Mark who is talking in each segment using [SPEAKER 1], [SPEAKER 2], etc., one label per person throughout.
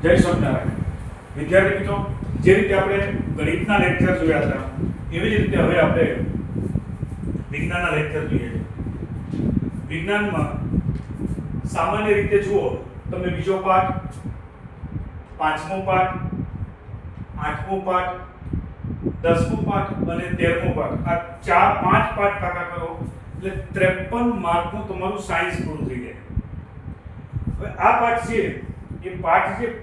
[SPEAKER 1] જય સ્વામિનારાયણ. વિદ્યાર્થી મિત્રો, જે રીતે આપણે ગણિતના લેક્ચર જોયા હતા એવી જ રીતે હવે આપણે વિજ્ઞાનના લેક્ચર જોઈએ છે. વિજ્ઞાનમાં સામાન્ય રીતે જુઓ, તમે બીજો પાઠ, પાંચમો પાઠ, આઠમો પાઠ, 10મો પાઠ અને 13મો પાઠ, આ પાંચ પાઠ પાકા કરો એટલે 53 માર્કનું તમારું સાયન્સ પૂરું થઈ જાય. હવે આ પાઠ છે એ પાઠ છે,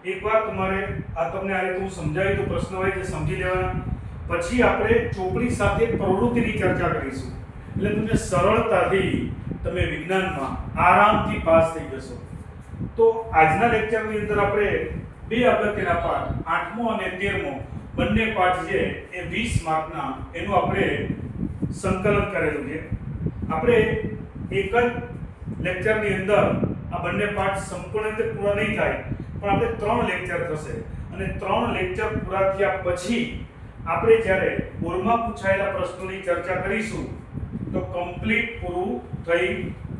[SPEAKER 1] એકવાર તમારે આ તમને આ રીતે હું સમજાવી તો પ્રશ્ન હોય તે સમજી લેવાના. પછી આપણે ચોપડી સાથે પ્રવૃત્તિની ચર્ચા કરીશું એટલે તમને સરળતાથી તમે વિજ્ઞાનમાં આરામથી પાસ થઈ જશો. તો આજના લેક્ચરની અંદર આપણે બે અગત્યના પાઠ, 8મો અને 13મો બંને પાઠ છે એ 20 માર્કના એનું આપણે સંકલન કરેલું છે. આપણે એક જ લેક્ચરની અંદર આ બંને પાઠ સંપૂર્ણ રીતે પૂરા નહીં થાય, પણ આપણે 3 લેક્ચર થશે અને 3 લેક્ચર પૂરા થયા પછી આપણે જ્યારે બોર્ડમાં પૂછાયેલા પ્રશ્નોની ચર્ચા કરીશું તો કમ્પ્લીટ પૂરું થઈ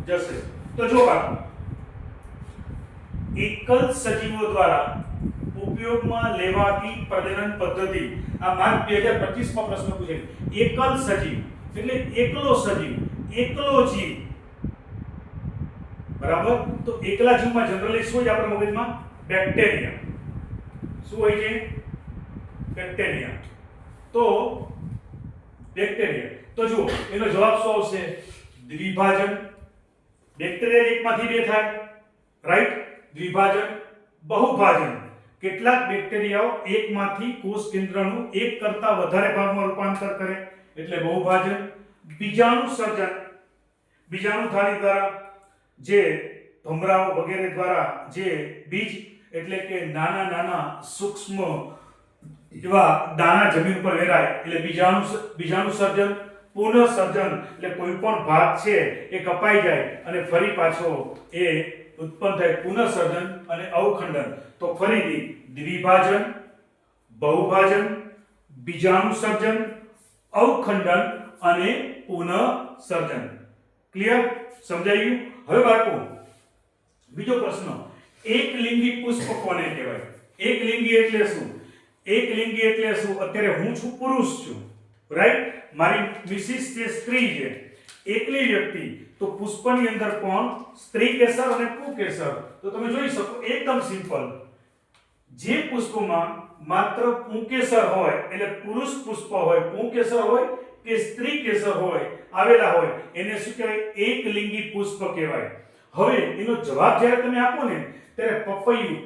[SPEAKER 1] જશે. તો જો બાળકો, એકલ સજીવો દ્વારા ઉપયોગમાં લેવાતી પ્રજનન પદ્ધતિ, આ માર્ક 2025 માં પ્રશ્ન પૂછે. એકલ સજીવ એટલે એકલો સજીવ, એકલો જીવ, બરાબર. તો એકલા જીવમાં જનરલી શું હોય આપણા મગજમાં? બેક્ટેરિયા. શું હોય છે? બેક્ટેરિયા. તો બેક્ટેરિયા, તો જુઓ એનો જવાબ શું આવશે? દ્વિભાજન. બેક્ટેરિયા એકમાંથી બે થાય, રાઈટ? દ્વિભાજન. બહુભાજન, કેટલાક બેક્ટેરિયાઓ એકમાંથી કોષ કેન્દ્રનું એક કરતા વધારે ભાગમાં રૂપાંતર કરે એટલે બહુભાજન. બીજાણુ સર્જન, બીજાણુ થાળી દ્વારા, જે ભમરાઓ વગેરે દ્વારા જે બીજ એટલે કે નાના નાના સૂક્ષ્મ એવા દાણા જમીન પર વેરાય એટલે બીજાણુ સર્જન. પુનઃસર્જન એટલે કોઈ પણ ભાગ છે એ કપાઈ જાય અને ફરી પાછો એ ઉત્પન્ન થાય, પુનઃસર્જન. અને અવખંડન, તો ફરીથી દ્વિભાજન, બહુભાજન, બીજાણુ સર્જન, અવખંડન અને પુનઃસર્જન. ક્લિયર? સમજાઈ ગયું? હવે બાળકો, બીજો પ્રશ્ન, એકલિંગી પુષ્પ કોને કહેવાય? એકલિંગી એટલે શું? એકલિંગી એટલે શું? અત્યારે હું છું પુરુષ છું, રાઈટ? મારી મિસિસ છે સ્ત્રી છે, એકલી વ્યક્તિ, તો પુષ્પની અંદર કોણ? સ્ત્રી કેસર અને પુંકેસર. તો તમે જોઈ શકો એકદમ સિમ્પલ. જે પુષ્પમાં માત્ર પુંકેસર હોય એટલે પુરુષ પુષ્પ હોય, પુંકેસર હોય કે સ્ત્રી કેસર હોય આવેલા હોય એને શું કહેવાય? એકલિંગી પુષ્પ કહેવાય. હવે એનો જવાબ જ્યારે તમે આપો ને ત્યારે પપૈયું,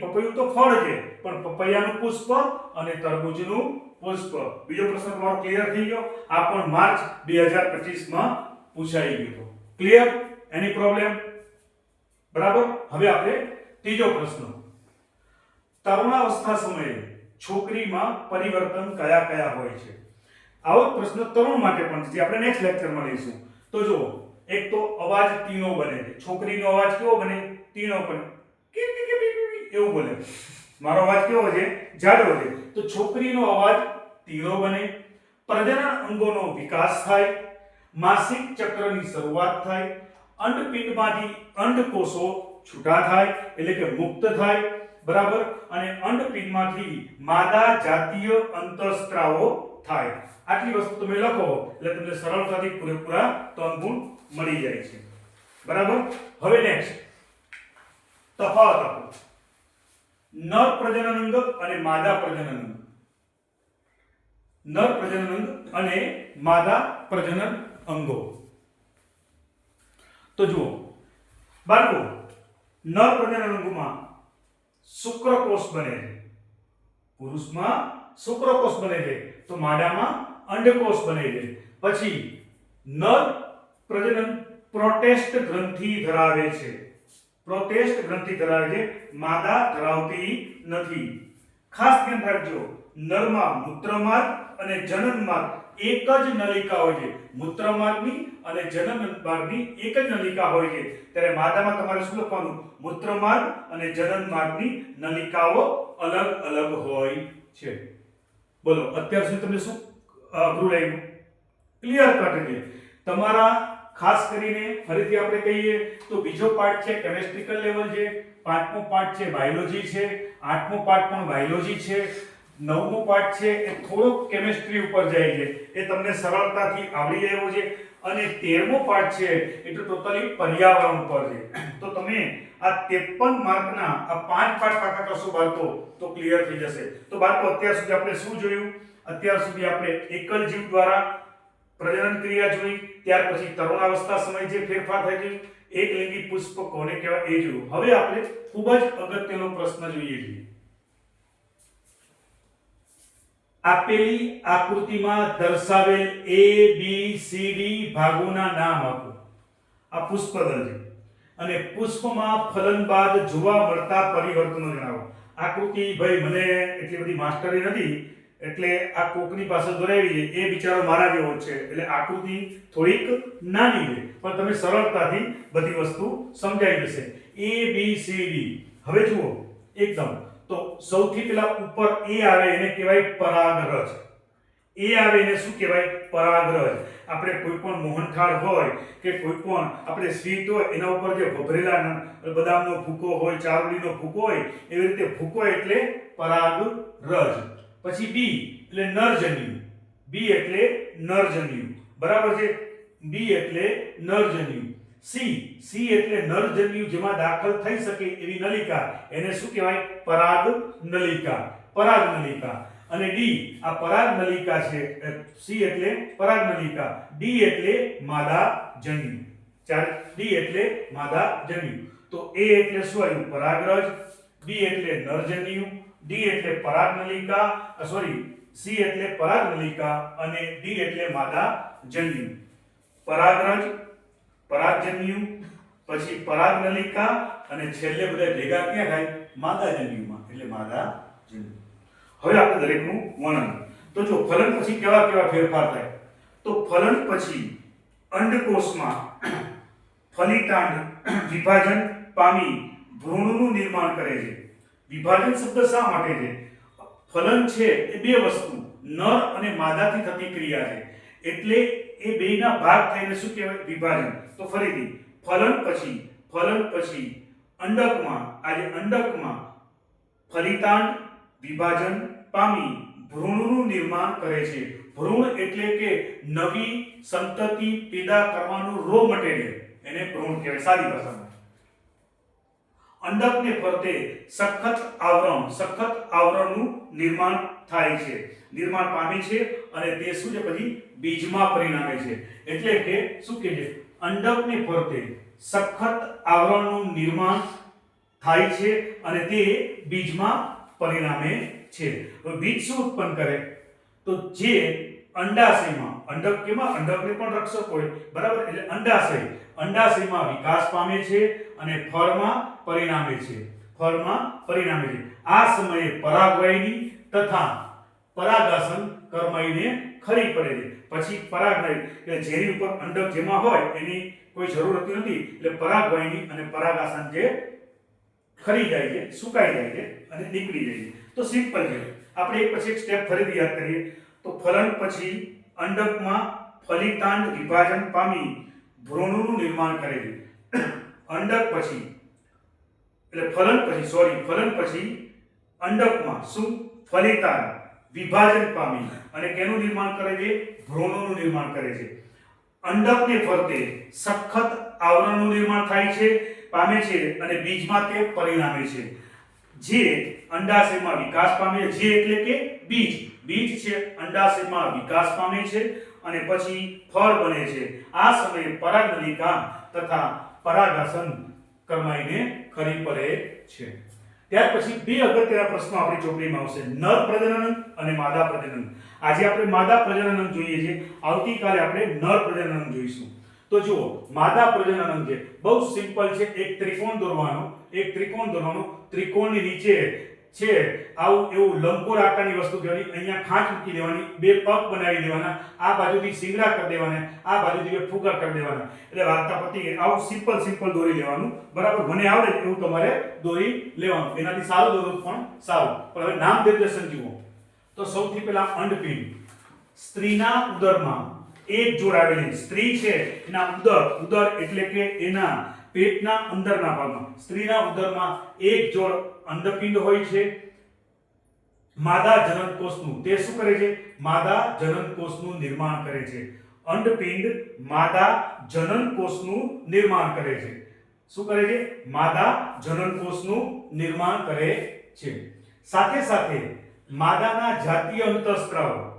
[SPEAKER 1] પપૈયું તો ફળ છે, પણ પપૈયાનું પુષ્પ અને તરબૂચનું પુષ્પ. બીજો પ્રશ્ન તમારો ક્લિયર થઈ ગયો? આ પણ માર્ચ 2025 માં પૂછાઈ ગયો. ક્લિયર? એની પ્રોબ્લેમ? બરાબર. હવે આપણે ત્રીજો પ્રશ્ન, તરુણાવસ્થા સમયે છોકરીમાં પરિવર્તન કયા કયા હોય છે? આવો પ્રશ્ન તરુણ માટે પણ છે, આપણે નેક્સ્ટ લેક્ચરમાં લઈશું. તો જો, એક તો અવાજ તીણો બને છે. છોકરીનો અવાજ કેવો બને? તીણો બને, એવું બને. મારો અવાજ કેવો છે? જાડો છે. તો છોકરીનો અવાજ તીણો બને. પ્રજનન અંગોનો વિકાસ થાય, માસિક ચક્રની શરૂઆત થાય, અંડપિંડમાંથી અંડકોષો છૂટા થાય એટલે કે મુક્ત થાય, બરાબર. અને અંડપિંડમાંથી માદા જાતીય અંતઃસ્ત્રાવો થાય. આટલી વસ્તુ તમે લખો એટલે તમને સરળતાથી પૂરેપૂરા 3 ગુણ મળી જાય છે, બરાબર. હવે નેક્સ્ટ તફાવત આપો. નર પ્રજનન અંગ અને માદા પ્રજનન અંગ. નર પ્રજનન અંગ અને માદા પ્રજનન અંગો. તો જુઓ બાળકો, નર પ્રજનન અંગમાં શુક્રકોષ બને છે, પુરુષમાં શુક્રકોષ બને છે, તો માદામાં અંડકોષ બને છે. પછી નર પ્રજનન પ્રોટેસ્ટ ગ્રંથિ ધરાવે છે. પ્રોટેસ્ટ ગ્રંથિ ધરાવે છે, માદા ધરાવતી નથી. ખાસ ધ્યાન રાખજો, નરમાં મૂત્રમાર્ગ અને જનનમાર્ગ એક જ નલિકા હોય છે. મૂત્રમાર્ગની અને જનનમાર્ગની એક જ નલિકા હોય છે, ત્યારે માદામાં તમારે શું લખવાનું? મૂત્રમાર્ગ અને જનનમાર્ગની નલિકાઓ અલગ અલગ હોય છે. બોલો, અત્યાર સુધી તમને શું અઘરું લાગ્યું? ક્લિયર કટ છે. તમારા ખાસ કરીને ફરીથી આપણે કહીએ તો બીજો પાર્ટ છે કેમેસ્ટ્રિકલ લેવલ છે, પાંચમો પાર્ટ છે બાયોલોજી છે, આઠમો પાર્ટ પણ બાયોલોજી છે, નવમો પાર્ટ છે એ થોડોક કેમેસ્ટ્રી ઉપર જાય છે, એ તમને સરળતાથી આવડી જાય એવો છે, અને 13મો પાર્ટ છે એ તો ટોટલી પર્યાવરણ ઉપર છે. તો તમે આ 53 માર્કના આ 5 પાઠ પાકા કરશો બાળકો તો ક્લિયર થઈ જશે. તો બાળકો અત્યાર સુધી આપણે શું જોયું? અત્યાર સુધી આપણે એકલ જીવ દ્વારા પ્રજનન ક્રિયા જોઈ, ત્યાર પછી તરુણાવસ્થા સમયે જે ફેરફાર થાય છે, એકલિંગી પુષ્પ કોને કહેવાય એ જોયું. હવે આપણે ખૂબ જ અગત્યનો પ્રશ્ન જોઈએ છીએ. આપેલી આકૃતિમાં દર્શાવેલ A B C D ભાગોના નામ આપો. આ પુષ્પદળ છે અને પુષ્પમાં ફલન બાદ જોવા મળતા પરિવર્તનો જણાવો. આકૃતિ ભાઈ મને એટલી બધી માસ્ટરી નથી એટલે આ કોકની પાસે દોરાવી છે, એ બિચારો મારા જેવો છે એટલે આકૃતિ થોડીક નાની છે પણ તમે સરળતાથી બધી વસ્તુ સમજાઈ જશે. A B C D. હવે જુઓ એકદમ તો સૌથી પહેલા ઉપર એ આવે એને કહેવાય પરાગરજ. એ આવે એને શું કહેવાય? પરાગરજ. આપણે કોઈ પણ મોહનથાળ હોય કે કોઈ પણ આપણે સ્વીટ હોય એના ઉપર જે ભભરેલા બદામનો ભૂકો હોય, ચારોળીનો ભૂકો હોય, એવી રીતે ભૂકો એટલે પરાગરજ. પછી બી એટલે નરજન્યુ. બી એટલે નરજન્યુ. બરાબર છે? બી એટલે નરજન્યુ. સી એટલે નરજન્યુ જેમાં દાખલ થઈ શકે એવી નલિકા, એને શું કહેવાય? પરાગનલિકા. પરાગનલિકા. અને ડી આ પરાગનલિકા છે. સી એટલે પરાગનલિકા, ડી એટલે માદાજન્યુ. ડી એટલે માદાજન્યુ. તો એ એટલે શું આવ્યું? પરાગરજ. બી એટલે નરજન્યુ, ડી એટલે પરાગનલિકા, સી એટલે પરાગનલિકા અને ડી એટલે માદાજન્યુ. પરાગરજ, પરાગજન્યુ, પછી પરાગનલિકા અને છેલ્લે બધા ભેગા ક્યાં થાય? માદાજન્યુમાં. એટલે માદાજન્યુ. હવે આપણે દરેકનું વર્ણન. તો જો ફલન પછી કેવા કેવા ફેરફાર થાય? તો ફલન પછી અંડકોષમાં ફલિતાંડ વિભાજન પામી ભ્રૂણનું નિર્માણ કરે છે. વિભાજન શબ્દ શા માટે છે? ફલન છે એ બે વસ્તુ નર અને માદાથી થતી ક્રિયા છે, એટલે એ બેયના ભાગ થઈને શું કહેવાય? વિભાજન. તો ફરીથી ફલન પછી અંડકમાં અંડકમાં ફલિતાંડ વિભાજન પામી ભ્રૂણનું નિર્માણ કરે છે. ભ્રૂણ એટલે કે નવી સંતતિ પેદા કરવાનું રો મટીરીયલ, એને ભ્રૂણ કહેવાય સાદી ભાષામાં. અંડકને ફરતે સખત આવરણનું નિર્માણ થાય છે, નિર્માણ પામે છે અને તે શું છે? પછી બીજમાં પરિણમે છે. એટલે કે શું કહે છે? અંડકને ફરતે સખત આવરણનું નિર્માણ થાય છે અને તે બીજમાં પરિણામે છે. તો બીજ શું ઉત્પન્ન કરે? તો જે અંડાશયમાં, અંડક કેમાં? અંડકને પણ રક્ષક હોય, બરાબર? એટલે અંડાશયમાં વિકાસ પામે છે અને ફળમાં પરિણામે છે. આ સમયે પરાગવાહિની તથા પરાગાસન કર્માઈને ખરી પડે છે. પછી પરાગવાહિની એટલે જેની ઉપર અંડક જેમાં હોય એની કોઈ જરૂર હોતી નથી, એટલે પરાગવાહિની અને પરાગાસન જે ખરી જાય છે, સુકાઈ જાય છે અને નીકળી જાય છે. તો સિમ્પલ છે. આપણે એક પછી એક સ્ટેપ ફરીથી યાદ કરીએ. તો ફલન પછી અંડકમાં ફલિતાંડ વિભાજન પામી ભ્રૂણનું નિર્માણ કરે છે. અંડક પછી એટલે ફલન પછી અંડકમાં શું? ફલિતાંડ વિભાજન પામી અને કેનું નિર્માણ કરે છે? ભ્રૂણનું નિર્માણ કરે છે. અંડકને ફરતે સખત આવરણનું નિર્માણ થાય છે, પામે છે અને બીજમાં તે પરિણામે છે. જે અંડાશયમાં વિકાસ પામે છે, જે એટલે કે બીજ છે, અંડાશયમાં વિકાસ પામે છે અને પછી ફળ બને છે. આ સમયે પરાગનલિકા તથા પરાગાસન કર્માઈને ખરી પડે છે. ત્યાર પછી બે અગત્યના પ્રશ્નો આપણી ચોપડીમાં આવશે: નર પ્રજનન અને માદા પ્રજનન. આજે આપણે માદા પ્રજનન જોઈએ છીએ, આવતીકાલે આપણે નર પ્રજનન જોઈશું. તો જુઓ, માદા પ્રજનન છે બહુ સિમ્પલ છે. એક ત્રિકોણ દોરવાનો, ત્રિકોણની નીચે છે આવું એવું લંબગોળ આકારની વસ્તુ કહેવાની, અહીંયા ખાંચ મૂકી દેવાની, બે પગ બનાવી દેવાના, આ બાજુથી સિંગડા કરી દેવાના, આ બાજુથી બે ફુગા કરી દેવાના, એટલે વાર્તા પતી ગઈ. આવું સિમ્પલ દોરી લેવાનું, બરાબર? મને આવડે એવું તમારે દોરી લેવાનું, એનાથી સારું દોરો પણ સારું. પણ હવે નામ નિર્દેશન જુઓ. તો સૌથી પહેલા અંડપિંડ. સ્ત્રીના ઉદરમાં એક જોડ આવેલી સ્ત્રી છે એના ઉદર એટલે કે એના પેટના અંદરના ભાગમાં સ્ત્રીના ઉદરમાં એક જોડ અંડપિંડ હોય છે માદા જનનકોષનું તે શું કરે છે માદા જનનકોષનું નિર્માણ કરે છે અંડપિંડ માદા જનનકોષનું નિર્માણ કરે છે શું કરે છે માદા જનનકોષનું નિર્માણ કરે છે સાથે સાથે માદાના જાતીય અંતઃસ્ત્રાવ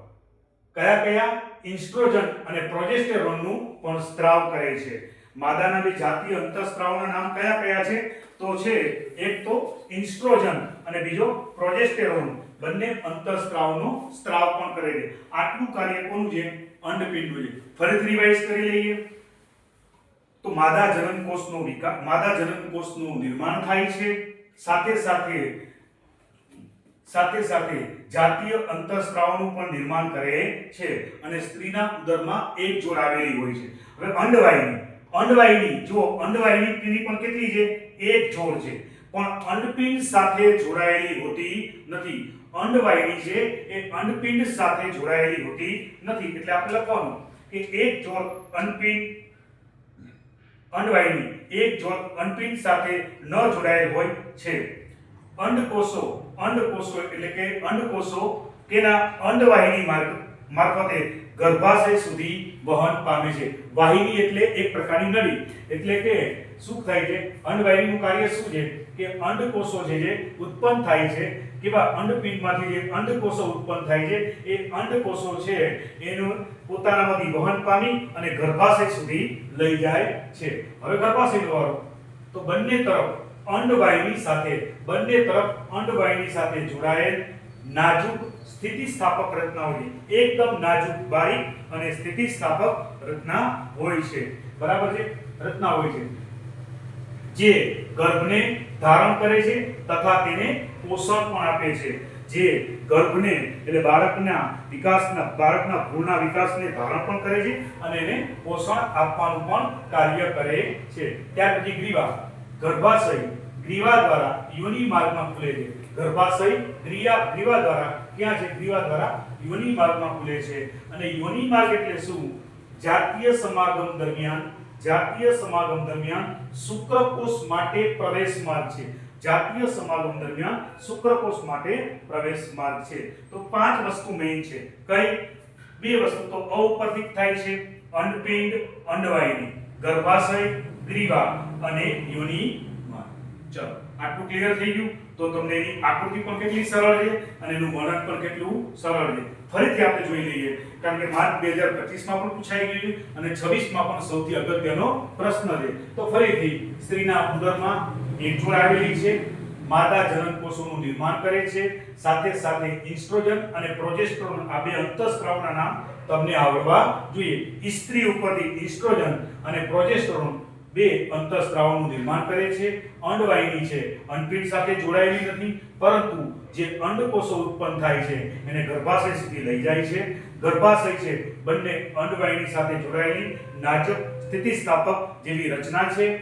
[SPEAKER 1] કયા ઇન્સ્ટ્રોજન અને પ્રોજેસ્ટેરોનનું પણ સ્ત્રાવ કરે છે માદાના બે જાતીય અંતઃસ્ત્રાવોના નામ કયા છે તો છે એક તો ઇન્સ્ટ્રોજન અને બીજો પ્રોજેસ્ટેરોન બંને અંતઃસ્ત્રાવનો સ્ત્રાવ પણ કરે છે આટલું કાર્ય કોનું છે અંડપિંડનું છે ફરીથી રિવાઇઝ કરી લઈએ તો માદા જનનકોષનું નિર્માણ થાય છે સાથે સાથે જાતીય અંતઃસ્ત્રાવોનું પણ નિર્માણ કરે છે અને સ્ત્રીના ઉદરમાં એક જોડ આવેલી હોય છે હવે અંડવાહિની જો અંડવાહિની પણ કેટલી છે એક જોડ છે પણ અંડપિંડ સાથે જોડાયેલી હોતી નથી અંડવાહિની છે એ અંડપિંડ સાથે જોડાયેલી હોતી નથી એટલે આપણે લખવાનું કે એક જોડ અંડવાહિની એક જોડ અંડપિંડ સાથે ન જોડાયેલ હોય છે અંડકોષો એટલે કે અંડકોષો તેના અંડવાહિની મારફતે ગર્ભાશય સુધી વહન પામે છે વાહિની એટલે એક પ્રકારની નળી એટલે કે શું થાય છે અંડવાહિનીનું કાર્ય શું છે કે અંડકોષો જે ઉત્પન્ન થાય છે કેવા અંડપિંડમાંથી જે અંડકોષો ઉત્પન્ન થાય છે એ અંડકોષો છે એનું પોતાનામાંથી વહન પામી અને ગર્ભાશય સુધી લઈ જાય છે હવે ગર્ભાશયનો વારો તો બંને તરફ અંડવાહિની સાથે જોડાયેલ નાજુક સ્થિતિસ્થાપક રચના હોય છે એકદમ નાજુક બારીક અને સ્થિતિસ્થાપક રચના હોય છે બરાબર છે રચના હોય છે જે ગર્ભને ધારણ કરે છે તથા તેને પોષણ પણ આપે છે જે ગર્ભને એટલે બાળકના ભ્રૂણના વિકાસને ધારણ પણ કરે છે અને એને પોષણ આપવાનું પણ કાર્ય કરે છે ત્યાર પછી ગ્રીવા દ્વારા યોનિ માર્ગમાં ખુલે છે ગર્ભાશય ગ્રીવા દ્વારા ક્યાં છે ગ્રીવા દ્વારા યોનિ માર્ગમાં ખુલે છે અને યોનિ માર્ગ એટલે શું જાતીય સમાગમ દરમિયાન શુક્રકોષ માટે પ્રવેશ માર્ગ છે જાતીય સમાગમ દરમિયાન શુક્રકોષ માટે પ્રવેશ માર્ગ છે તો પાંચ વસ્તુ મેઇન છે કઈ બે વસ્તુ તો અ ઉપરથી થાય છે અંડપિંડ અંડવાહિની ગર્ભાશય ગ્રીવા અને યોનિ ચલો આટલું ક્લિયર થઈ ગયું તો તમને એની આકૃતિ પણ કેટલી સરળ છે અને એનું વર્ણન પણ કેટલું સરળ છે ફરીથી આપણે જોઈ લઈએ કારણ કે માર્ક 2025 માં પણ પૂછાઈ ગયું છે અને 26 માં પણ સૌથી અગત્યનો પ્રશ્ન છે તો ફરીથી સ્ત્રીના ઉદરમાં એક જોડ આવેલી છે માદા જનનકોષોનું નિર્માણ કરે છે સાથે સાથે ઇન્સ્ટ્રોજન અને પ્રોજેસ્ટેરોન આ બે અંતઃસ્ત્રાવના નામ તમને આવડવા જોઈએ સ્ત્રી ઉપરથી ઇન્સ્ટ્રોજન અને પ્રોજેસ્ટેરોન બે અંતઃસ્ત્રાવોનું નિર્માણ કરે છે અંડવાહિની છે અંડપિંડ સાથે જોડાયેલી નથી પરંતુ જે અંડકોષો ઉત્પન્ન થાય છે એને ગર્ભાશય સુધી લઈ જાય છે ગર્ભાશય છે બંને અંડવાહિની સાથે જોડાયેલી નાજુક સ્થિતિસ્થાપક જેવી રચના છે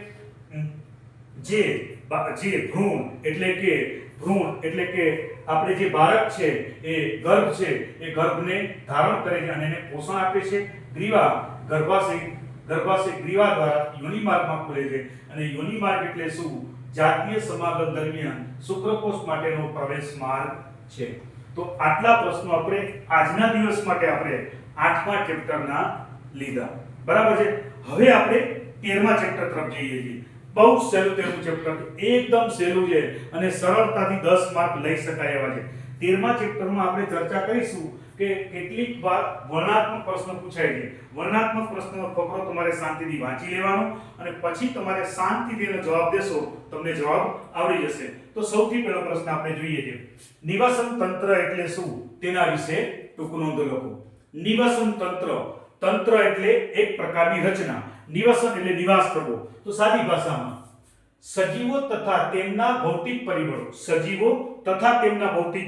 [SPEAKER 1] જે ભ્રૂણ એટલે કે આપણે જે બાળક છે એ ગર્ભ છે એ ગર્ભને ધારણ કરે છે અને એને પોષણ આપે છે ગર્ભાશય ગ્રીવા દ્વારા યોનિ માર્ગમાં ખુલે છે અને યોનિ માર્ગ એટલે શું જાતીય સમાગમ દરમિયાન શુક્રકોષ માટેનો પ્રવેશ માર્ગ છે તો આટલા પ્રશ્નો આપણે આજના દિવસ માટે આપણે 8મા ચેપ્ટરના લીધા બરાબર છે હવે આપણે 13મા ચેપ્ટર તરફ જઈએ છીએ બહુ સહેલું 13મું ચેપ્ટર એકદમ સહેલું છે અને સરળતાથી 10 માર્ક લઈ શકાય એવા છે 13મા ચેપ્ટરમાં આપણે ચર્ચા કરીશું કે કેટલીક વાર વર્ણનાત્મક પ્રશ્ન પૂછાય છે વર્ણનાત્મક પ્રશ્નનો ફકરો તમારે શાંતિથી વાંચી લેવાનો અને પછી તમારે શાંતિથી એનો જવાબ દેશો તમને જવાબ આવડી જશે તો સૌથી પહેલો પ્રશ્ન આપણે જોઈએ છે નિવાસન તંત્ર એટલે શું તેના વિશે ટૂંક નોંધ લખો નિવાસન તંત્ર એટલે એક પ્રકારની રચના નિવાસન એટલે નિવાસ કરવો તો સાદી ભાષામાં સજીવો તથા તેમના ભૌતિક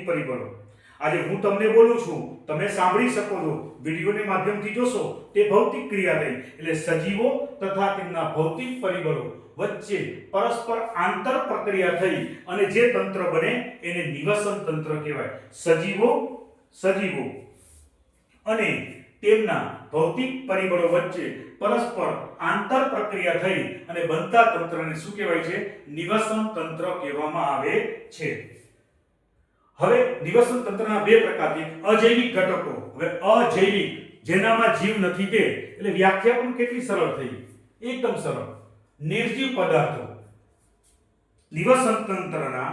[SPEAKER 1] પરિબળો આજે હું તમને બોલું છું તમે સાંભળી શકો છો વિડિયોના માધ્યમથી જોશો તે ભૌતિક ક્રિયા થઈ એટલે સજીવો તથા તેમના ભૌતિક પરિબળો વચ્ચે પરસ્પર આંતર પ્રક્રિયા થઈ અને જે તંત્ર બને એને નિવાસન તંત્ર કહેવાય સજીવો અને તેમના ભૌતિક પરિબળો વચ્ચે પરસ્પર આંતર પ્રક્રિયા થઈ અને બનતા તંત્રને શું કહેવાય છે? નિવસન તંત્ર કહેવામાં આવે છે. હવે નિવસન તંત્રના બે પ્રકાર છે. અજૈવિક ઘટકો. હવે અજૈવિક જેનામાં જીવ નથી તે, એટલે વ્યાખ્યા પણ કેટલી સરળ થઈ, એકદમ સરળ. નિર્જીવ પદાર્થો. નિવસન તંત્રના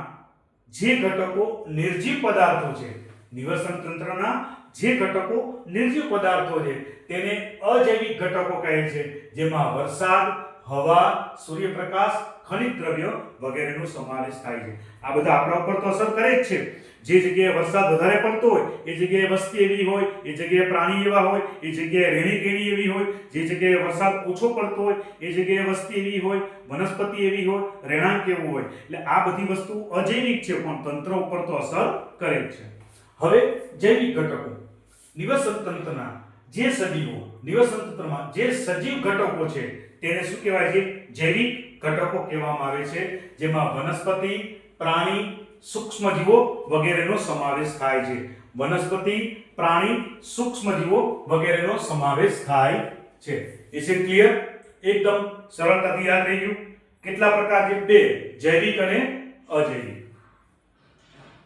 [SPEAKER 1] જે ઘટકો નિર્જીવ પદાર્થો છે, નિવસન તંત્રના જે ઘટકો નિર્જીવ પદાર્થો છે તેને અજૈવિક ઘટકો કહે છે, જેમાં વરસાદ, હવા, સૂર્યપ્રકાશ, ખનિજ દ્રવ્ય વગેરેનો સમાવેશ થાય છે. આ બધા આપણા ઉપર તો અસર કરે જ છે. જે જગ્યાએ વરસાદ વધારે પડતો હોય એ જગ્યાએ વસ્તી એવી હોય, એ જગ્યાએ પ્રાણી એવા હોય, એ જગ્યાએ રહેણી કેણી એવી હોય, જે જગ્યાએ વરસાદ ઓછો પડતો હોય એ જગ્યાએ વસ્તી એવી હોય, વનસ્પતિ એવી હોય, રહેણાંક એવું હોય. એટલે આ બધી વસ્તુ અજૈવિક છે પણ તંત્ર ઉપર તો અસર કરે જ છે. હવે જૈવિક ઘટકો. નિવસન તંત્રના જે સજીવો, નિવસન તંત્રમાં જે સજીવ ઘટકો છે તેને શું કહેવાય છે? જૈવિક ઘટકો કહેવામાં આવે છે, જેમાં વનસ્પતિ, પ્રાણી, સૂક્ષ્મજીવો વગેરેનો સમાવેશ થાય છે. વનસ્પતિ, પ્રાણી, સૂક્ષ્મજીવો વગેરેનો સમાવેશ થાય છે. Is it clear? એકદમ સરળતાથી યાદ રહી ગયું. કેટલા પ્રકાર છે? બે, જૈવિક અને અજૈવિક.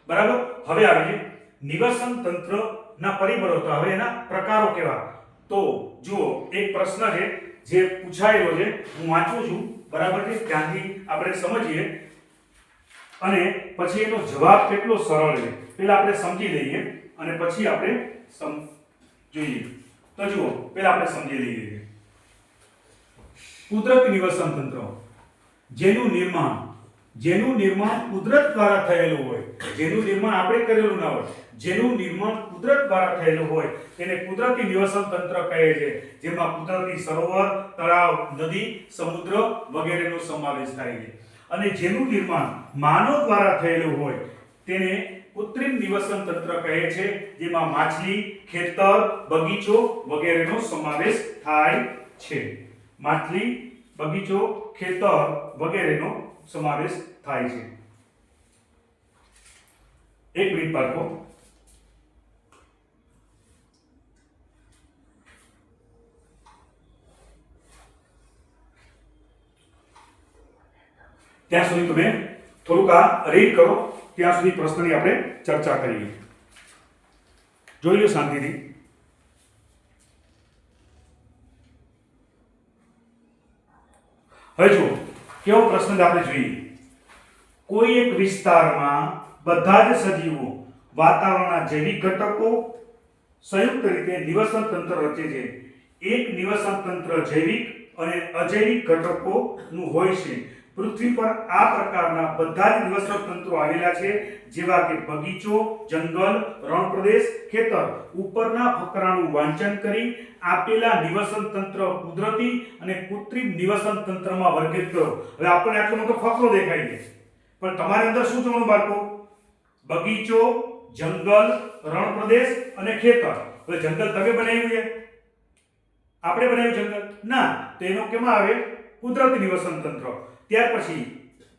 [SPEAKER 1] બરાબર. હવે આવીએ નિવસન તંત્રના પરિબળો. તો હવે એના પ્રકારો કેવા? તો જુઓ, એક પ્રશ્ન છે જે પૂછાયેલો છે, હું વાંચું છું. બરાબર છે? ધ્યાનથી આપણે સમજીએ અને પછી એનો જવાબ કેટલો સરળ છે પહેલા આપણે સમજી લઈએ અને પછી આપણે જોઈએ. તો જુઓ, પહેલા આપણે સમજી લઈએ. કુદરતી નિવસન તંત્ર જેનું નિર્માણ કુદરત દ્વારા થયેલું હોય, જેનું નિર્માણ આપણે કરેલું ના હોય, જેનું નિર્માણ કુદરત દ્વારા થયેલું હોય તેને કુદરતી નિવસન તંત્ર કહે છે, જેમાં કુદરતી સરોવર, તળાવ, નદી, સમુદ્ર વગેરેનો સમાવેશ થાય છે. અને જેનું નિર્માણ માનવ દ્વારા થયેલું હોય તેને કૃત્રિમ નિવસન તંત્ર કહે છે, જેમાં માછલી, ખેતર, બગીચો વગેરેનો સમાવેશ થાય છે. માછલી, બગીચો, ખેતર વગેરેનો સમાવેશ થાય છે. એક મિનિટ પાછો. ત્યાં સુધી તમે થોડુંક આ રીડ કરો, ત્યાં સુધી પ્રશ્નની આપણે ચર્ચા કરીએ. જોઈ લો શાંતિથી. હવે જુઓ, કેવો પ્રશ્ન આપણે જોઈએ. કોઈ એક વિસ્તારમાં બધા જ સજીવો વાતાવરણના જૈવિક ઘટકો સંયુક્ત રીતે નિવસન તંત્ર રચે છે. એક નિવસન તંત્ર જૈવિક અને અજૈવિક ઘટકોનું હોય છે. પૃથ્વી પર આ પ્રકારના બધા જ નિવસન તંત્રો આવેલા છે, જેવા કે બગીચો, જંગલ, રણપ્રદેશ, ખેતર. ઉપરના ફકરાનું વાંચન કરી આપેલા નિવસન તંત્ર કુદરતી અને કૃત્રિમ નિવસન તંત્રમાં વર્ગીકૃત કરો. હવે આપણને આટલો મોટો ફકરો દેખાય છે, પણ તમારી અંદર શું જોવાનું બાળકો? બગીચો, જંગલ, રણપ્રદેશ અને ખેતર. હવે જંગલ તમે બનાવ્યું છે? આપણે બનાવ્યું જંગલ? ના. તો એનો કેમાં આવે? કુદરતી નિવસન તંત્ર. ત્યાર પછી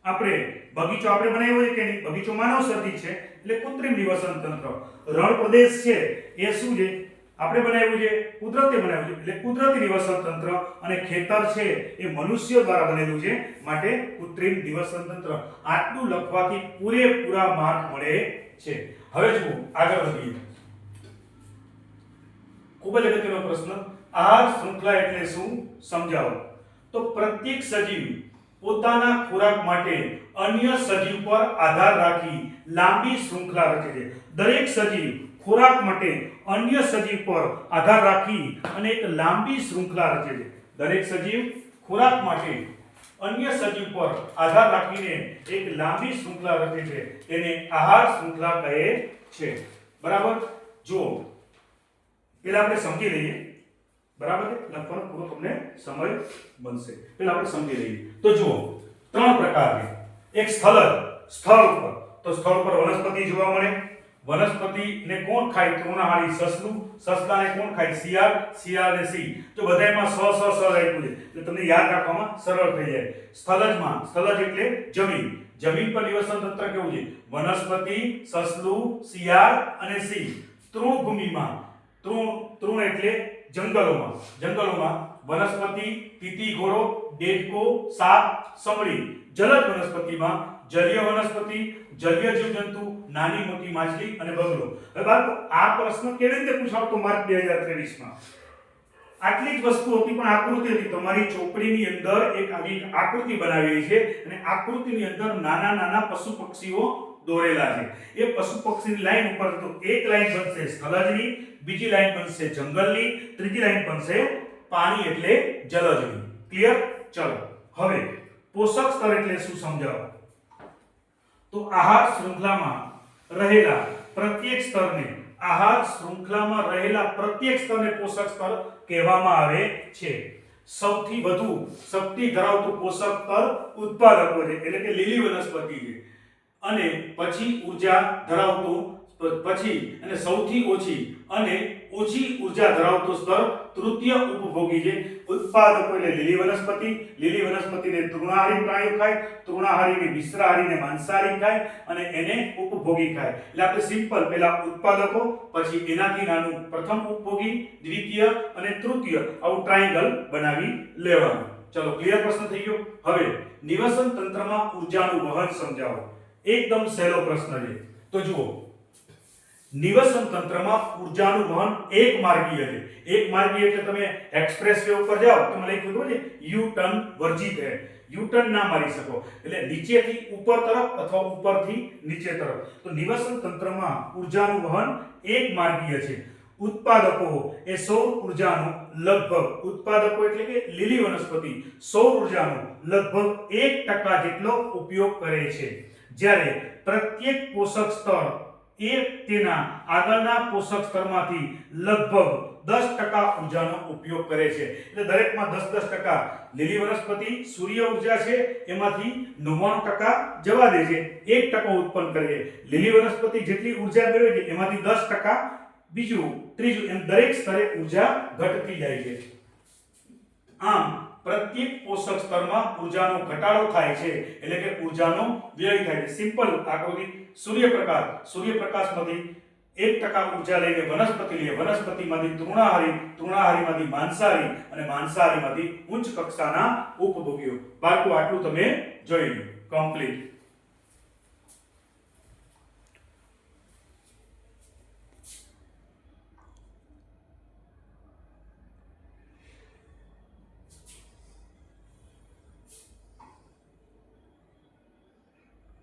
[SPEAKER 1] આપણે બગીચો આપણે બનાવ્યો છે કે નહીં? બગીચો માનવ સર્જિત છે એટલે કૃત્રિમ નિવસન તંત્ર. રણપ્રદેશ છે એ શું છે? આપણે બનાવ્યું છે, કુદરતે બનાવ્યું છે એટલે કુદરતી નિવસન તંત્ર. અને ખેતર છે એ મનુષ્ય દ્વારા બનેલું છે માટે કૃત્રિમ નિવસન તંત્ર. આટલું લખવાથી પૂરેપૂરા માર્ક મળે છે. હવે જુઓ, આગળ વધીએ. ખૂબ જ અગત્યનો પ્રશ્ન. આહાર શૃંખલા એટલે શું? સમજાવો. તો પ્રત્યેક સજીવ પોતાના ખોરાક માટે અન્ય સજીવ પર આધાર રાખી લાંબી શૃંખલા રચે છે. દરેક સજીવ ખોરાક માટે અન્ય સજીવ પર આધાર રાખી અને એક લાંબી શૃંખલા રચે છે. દરેક સજીવ ખોરાક માટે અન્ય સજીવ પર આધાર રાખીને એક લાંબી શૃંખલા રચે છે. તેને આહાર શૃંખલા કહે છે. બરાબર? જો પેલા આપણે સમજી લઈએ. બરાબર છે? લખવાનો પૂરો તમને સમય બનશે. પહેલા આપણે સમજી લઈએ. તો જુઓ, ત્રણ પ્રકાર છે. એક સ્થળ ઉપર. તો સ્થળ ઉપર વનસ્પતિ જોવા મળે. વનસ્પતિને કોણ ખાય? તૃણાહારી સસલું. સસલાને કોણ ખાય? શિયાળ. શિયાળને સિંહ. તો બધાયમાં સ રાખ્યું છે એટલે તમને યાદ રાખવામાં સરળ થઈ જાય. સ્થળજ એટલે જમીન. જમીન પર નિવસન તંત્ર કેવું છે? વનસ્પતિ, સસલું, શિયાળ અને સિંહ. તૃણભૂમિમાં તૃણ એટલે જંગલોમાં વનસ્પતિ, તીતી ઘોડો, દેડકો, સાપ, સમડી. જલજ વનસ્પતિમાં જલીય વનસ્પતિ, જલીય જીવજંતુ, નાની મોટી માછલી અને બગલો. હવે બાળકો આ પ્રશ્ન કેવી રીતે પૂછાતો માર્ક 2023 માં? આટલી જ વસ્તુ હતી પણ આકૃતિ હતી. તમારી ચોપડીની અંદર એક આવી આકૃતિ બનાવેલી છે અને આકૃતિની અંદર નાના નાના પશુ પક્ષીઓ દોરેલા છે. એ પશુ પક્ષીની લાઈન ઉપર તો એક લાઈન બનશે સ્થળજની, બીજી લાઈન બનશે જંગલની, ત્રીજી લાઈન બનશે પાણી એટલે જલજની. ક્લિયર? ચલો હવે પોષક સ્તર એટલે શું સમજાવો. તો આહાર શૃંખલામાં રહેલા પ્રત્યેક સ્તરને પોષક સ્તર કહેવામાં આવે છે. સૌથી વધુ શક્તિ ધરાવતું પોષક સ્તર ઉત્પાદકો છે એટલે કે લીલી વનસ્પતિ છે. અને પછી ઉર્જા ધરાવતું અને સૌથી ઓછી ઉર્જા ધરાવતું સ્તર તૃતીય ઉપભોગી છે. ઉત્પાદકો એટલે લીલી વનસ્પતિને તૃણાહારી પ્રાણીઓ ખાય, તૃણાહારીને મિશ્રાહારીને માંસાહારી ખાય અને એને ઉપભોગી ખાય. એટલે આપણે સિમ્પલ પહેલા ઉત્પાદકો, પછી એનાથી નાનું પ્રથમ ઉપભોગી, દ્વિતીય અને તૃતીય આવું ટ્રાયેંગલ બનાવી લેવાનું. ચલો ક્લિયર પ્રશ્ન થઈ ગયો. હવે નિવસન તંત્રમાં ઉર્જાનું વહન સમજાવો. એકદમ સહેલો પ્રશ્ન છે. તો જુઓ, નિવસન તંત્રમાં ઉર્જાનું વહન એક માર્ગીય છે. એક માર્ગીય એટલે તમે એક્સપ્રેસ વે ઉપર જાઓ તો મને લખ્યું છે યુ ટર્ન વર્જિત છે. યુ ટર્ન ના મારી શકો એટલે નીચેથી ઉપર તરફ અથવા ઉપરથી નીચે તરફ. તો નિવસન તંત્રમાં ઉર્જાનું વહન એક માર્ગીય છે. ઉત્પાદકો એ સૌર ઉર્જાનો લગભગ, ઉત્પાદકો એટલે કે લીલી વનસ્પતિ સૌર ઉર્જાનો લગભગ 1% જેટલો ઉપયોગ કરે છે. જ્યારે પ્રત્યેક પોષક સ્તર એ તેના આગળના પોષક સ્તરમાંથી લગભગ 10% ઉર્જાનો ઉપયોગ કરે છે. એટલે દરેકમાં 10% લીલી વનસ્પતિ સૂર્ય ઉર્જા છે એમાંથી 99% જવા દે છે, 1% ઉત્પન્ન કરે છે. લીલી વનસ્પતિ જેટલી ઉર્જા મેળવે છે એમાંથી 10%, બીજું, ત્રીજું, એમ દરેક સ્તરે ઉર્જા ઘટતી જાય છે. આમ પ્રત્યેક પોષક સ્તરમાં ઉર્જાનો ઘટાડો થાય છે એટલે કે ઉર્જાનો વ્યય થાય છે. સિમ્પલ આકૃતિ, સૂર્યપ્રકાશમાંથી 1% ઉર્જા લઈને વનસ્પતિ લે, વનસ્પતિમાંથી તૃણાહારીમાંથી માંસાહારી અને માંસાહારીમાંથી ઉચ્ચ કક્ષાના ઉપભોગીઓ. બાળકો આટલું તમે જોઈ લો. કમ્પ્લીટ.